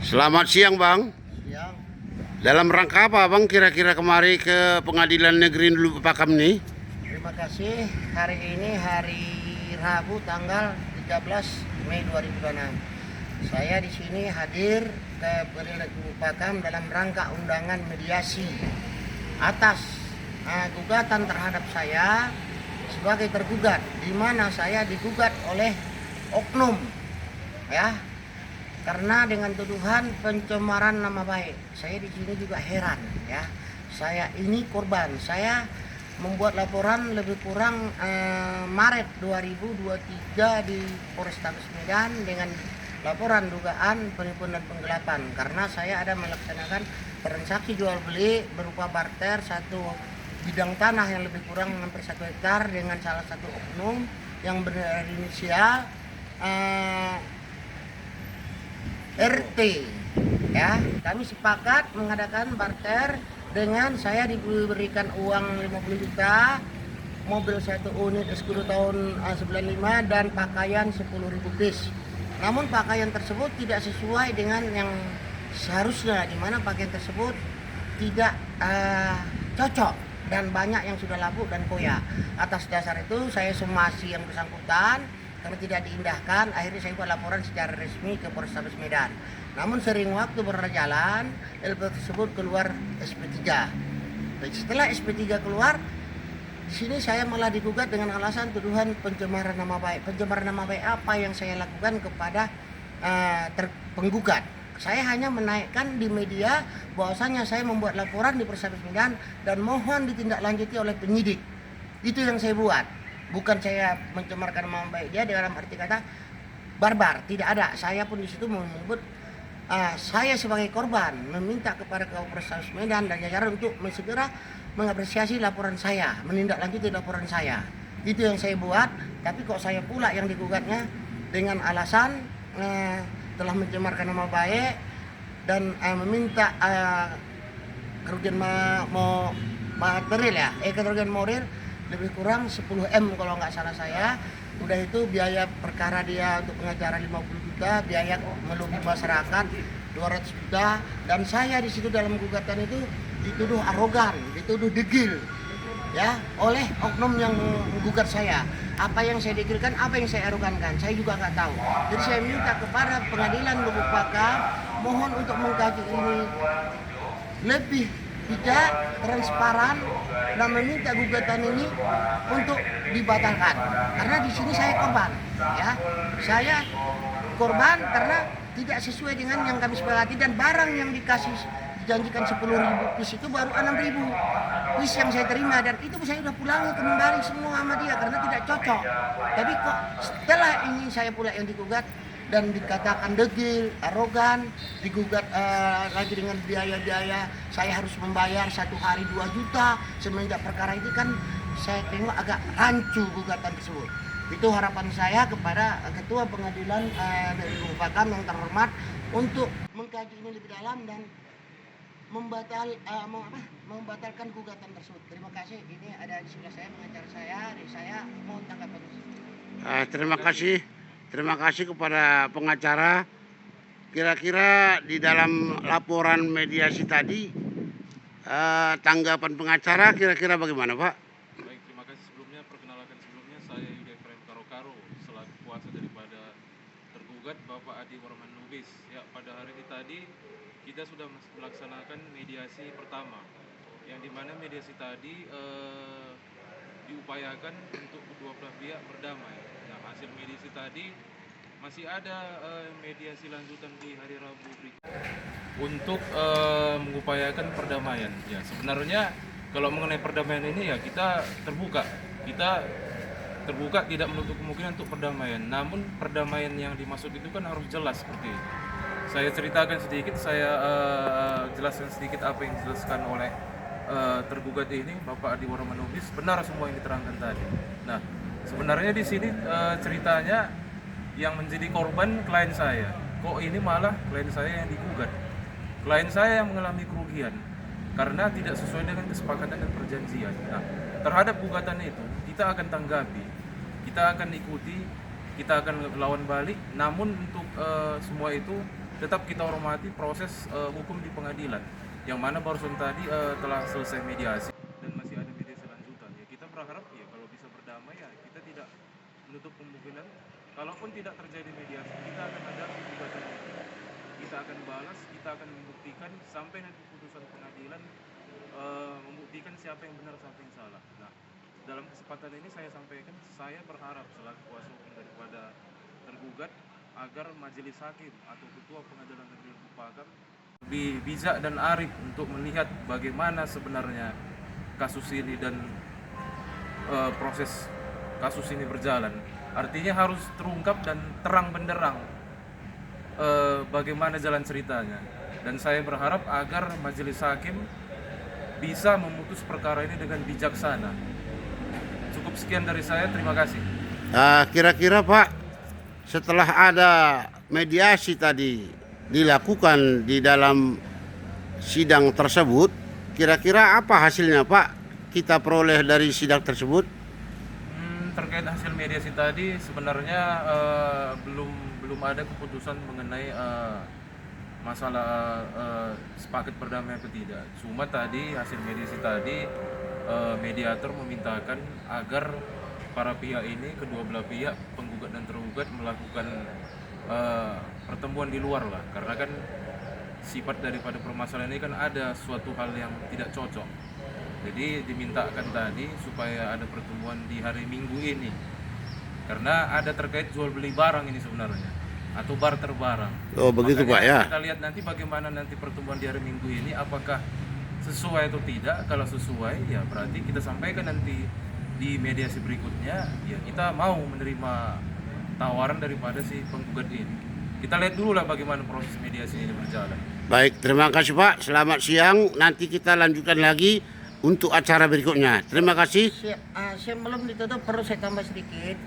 Selamat siang Bang. Siang. Dalam rangka apa Bang kira-kira kemari ke Pengadilan Negeri Lubuk Pakam nih? Terima kasih. Hari ini hari Rabu tanggal 13 Mei 2026. Saya di sini hadir ke Pengadilan Lubuk Pakam dalam rangka undangan mediasi atas gugatan terhadap saya sebagai tergugat, di mana saya digugat oleh oknum, ya, karena dengan tuduhan pencemaran nama baik. Saya di sini juga heran, ya. Saya ini korban. Saya membuat laporan lebih kurang Maret 2023 di Polrestabes Medan dengan laporan dugaan penipuan dan penggelapan, karena saya ada melaksanakan transaksi jual beli berupa barter satu bidang tanah yang lebih kurang hampir 1 hektar dengan salah satu oknum yang berinisial RT, ya. Kami sepakat mengadakan barter dengan saya diberikan uang 50 juta, mobil 1 unit Escudo tahun 95 dan pakaian 10.000 piece. Namun pakaian tersebut tidak sesuai dengan yang seharusnya, di mana pakaian tersebut tidak cocok dan banyak yang sudah lapuk dan koyak. Atas dasar itu saya somasi yang bersangkutan. Karena tidak diindahkan, akhirnya saya buat laporan secara resmi ke Polrestabes Medan. Namun sering waktu berjalan, LP tersebut keluar SP3. Setelah SP3 keluar, di sini saya malah digugat dengan alasan tuduhan pencemaran nama baik. Pencemaran nama baik apa yang saya lakukan kepada penggugat? Saya hanya menaikkan di media bahwasanya saya membuat laporan di Polrestabes Medan dan mohon ditindaklanjuti oleh penyidik. Itu yang saya buat. Bukan saya mencemarkan nama baik dia dalam arti kata barbar, tidak ada. Saya pun di situ menyebut saya sebagai korban meminta kepada Polrestabes Medan dan jajaran untuk segera mengapresiasi laporan saya, menindaklanjuti laporan saya. Itu yang saya buat. Tapi kok saya pula yang digugatnya dengan alasan telah mencemarkan nama baik dan meminta kerugian material, ya, kerugian moral lebih kurang 10 M kalau nggak salah saya. Udah itu biaya perkara dia untuk pengacara 50 juta, biaya melobi masyarakat 200 juta, dan saya di situ dalam gugatan itu dituduh arogan, dituduh degil, ya, oleh oknum yang menggugat saya. Apa yang saya degilkan, apa yang saya arogankan, saya juga nggak tahu. Jadi saya minta kepada Pengadilan Lubuk Pakam mohon untuk mengkaji ini lebih tidak transparan dan meminta gugatan ini untuk dibatalkan, karena di sini saya korban, ya. Saya korban karena tidak sesuai dengan yang kami sepakati, dan barang yang dijanjikan 10.000 piece itu baru 6.000 piece yang saya terima, dan itu saya sudah pulangi kembali semua sama dia karena tidak cocok. Tapi kok setelah ini saya pula yang digugat dan dikatakan degil, arogan, digugat lagi dengan biaya-biaya saya harus membayar 1 hari 2 juta. Semenjak perkara itu kan saya tengok agak rancu gugatan tersebut. Itu harapan saya kepada Ketua Pengadilan dari Lubuk Pakam yang terhormat untuk mengkaji ini lebih dalam dan membatalkan gugatan tersebut. Terima kasih. Ini ada di sebelah saya pengacara saya, dari saya mohon tanggapan. Terima kasih kepada pengacara. Kira-kira di dalam laporan mediasi tadi tanggapan pengacara kira-kira bagaimana Pak? Baik, terima kasih sebelumnya. Perkenalkan sebelumnya, saya Yuda Efraim Karo-Karo selaku kuasa daripada tergugat Bapak Adi Warman Lubis. Ya, pada hari ini tadi kita sudah melaksanakan mediasi pertama, yang dimana mediasi tadi diupayakan untuk kedua belah pihak berdamai. Nah, hasil mediasi tadi masih ada mediasi lanjutan di hari Rabu berikutnya untuk mengupayakan perdamaian. Ya, sebenarnya kalau mengenai perdamaian ini ya kita terbuka tidak menutup kemungkinan untuk perdamaian. Namun perdamaian yang dimaksud itu kan harus jelas seperti itu. Saya ceritakan sedikit, saya jelaskan sedikit apa yang dijelaskan oleh tergugat ini, Bapak Adi Warman Lubis. Benar semua yang diterangkan tadi. Nah, sebenarnya di sini ceritanya yang menjadi korban klien saya. Kok ini malah klien saya yang digugat? Klien saya yang mengalami kerugian karena tidak sesuai dengan kesepakatan dan perjanjian. Nah, terhadap gugatan itu kita akan tanggapi, kita akan ikuti, kita akan lawan balik. Namun untuk semua itu tetap kita hormati proses hukum di pengadilan, yang mana barusan tadi telah selesai mediasi dan masih ada mediasi lanjutan. Ya kita berharap ya kalau bisa berdamai ya kita tidak menutup kemungkinan, kalaupun tidak terjadi mediasi kita akan ada gugatan hukum. Kita akan balas, kita akan membuktikan sampai nanti putusan pengadilan membuktikan siapa yang benar siapa yang salah. Nah, dalam kesempatan ini saya sampaikan, saya berharap selaku kuasa hukum daripada tergugat agar majelis hakim atau ketua pengadilan negeri Lubuk Pakam lebih bijak dan arif untuk melihat bagaimana sebenarnya kasus ini dan proses kasus ini berjalan. Artinya harus terungkap dan terang benderang bagaimana jalan ceritanya. Dan saya berharap agar majelis hakim bisa memutus perkara ini dengan bijaksana. Cukup sekian dari saya, terima kasih. Kira-kira Pak, setelah ada mediasi tadi dilakukan di dalam sidang tersebut, kira-kira apa hasilnya Pak kita peroleh dari sidang tersebut? Terkait hasil mediasi tadi sebenarnya belum ada keputusan mengenai masalah sepakat berdamai atau tidak. Cuma tadi hasil mediasi tadi mediator memintakan agar para pihak ini, kedua belah pihak, penggugat dan tergugat melakukan pertemuan di luar lah, karena kan sifat daripada permasalahan ini kan ada suatu hal yang tidak cocok. Jadi dimintakan tadi supaya ada pertemuan di hari Minggu ini, karena ada terkait jual beli barang ini sebenarnya, atau barter barang. Oh begitu Makanya Pak ya. kita lihat nanti bagaimana nanti pertemuan di hari Minggu ini, apakah sesuai atau tidak. Kalau sesuai ya berarti kita sampaikan nanti di mediasi berikutnya, ya kita mau menerima tawaran daripada si penggugat ini. Kita lihat dulu lah bagaimana proses mediasi ini berjalan. Baik, terima kasih Pak. Selamat siang. Nanti kita lanjutkan lagi untuk acara berikutnya. Terima kasih. Sebelum ditutup perlu saya tambah sedikit.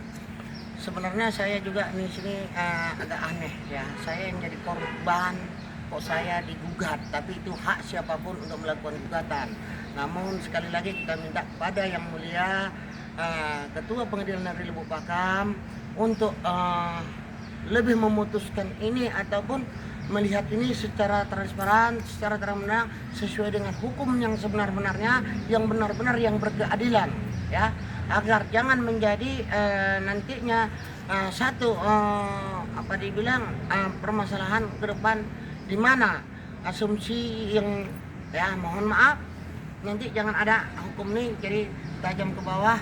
Sebenarnya saya juga di sini agak aneh ya. Saya yang jadi korban, kok saya digugat. Tapi itu hak siapapun untuk melakukan gugatan. Namun sekali lagi kita minta kepada Yang Mulia Ketua Pengadilan Negeri Lubuk Pakam untuk lebih memutuskan ini ataupun melihat ini secara transparan, secara terang-benderang sesuai dengan hukum yang sebenar-benarnya, yang benar-benar yang berkeadilan, ya, agar jangan menjadi nantinya satu permasalahan ke depan di mana asumsi yang ya mohon maaf nanti jangan ada hukum ini jadi tajam ke bawah,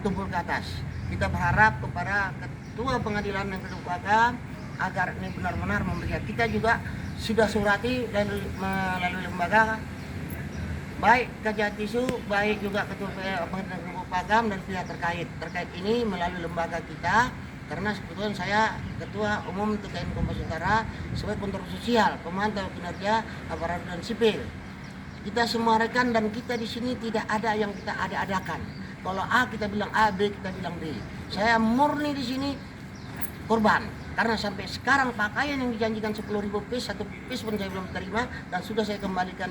tumpul ke atas. Kita berharap kepada Ketua Pengadilan Negeri Lubuk Pakam agar ini benar-benar memberikan. Kita juga sudah surati melalui lembaga, baik Kejati Tisu, baik juga Ketua Pengadilan Negeri Lubuk Pakam dan pihak terkait ini melalui lembaga kita, karena sebetulnya saya Ketua Umum TKN Kompas Utara sebagai kontrol sosial, pemantau kinerja aparat dan sipil. Kita semua rekan dan kita di sini tidak ada yang kita ada-adakan. Kalau A kita bilang A, B kita bilang B. Saya murni di sini korban. Karena sampai sekarang pakaian yang dijanjikan 10.000 piece, 1 piece pun saya belum terima dan sudah saya kembalikan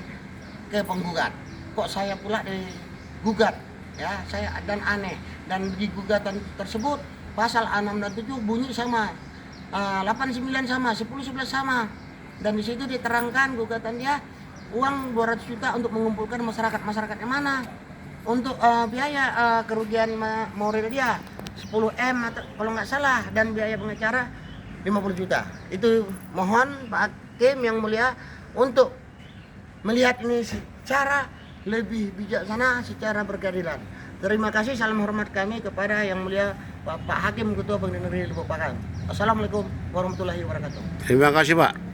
ke penggugat. Kok saya pula digugat? Ya, saya dan aneh. Dan di gugatan tersebut pasal 6 dan 7 bunyi sama, 89 sama, 10 11 sama. Dan di situ diterangkan gugatan dia uang 200 juta untuk mengumpulkan masyarakat yang mana? Untuk biaya kerugian moral dia 10M atau kalau nggak salah, dan biaya pengacara 50 juta. Itu mohon Pak Hakim Yang Mulia untuk melihat ini secara lebih bijaksana, secara berkeadilan. Terima kasih, salam hormat kami kepada Yang Mulia Bapak Hakim Ketua Pengadilan Negeri Lubuk Pakam. Assalamualaikum warahmatullahi wabarakatuh. Terima kasih Pak.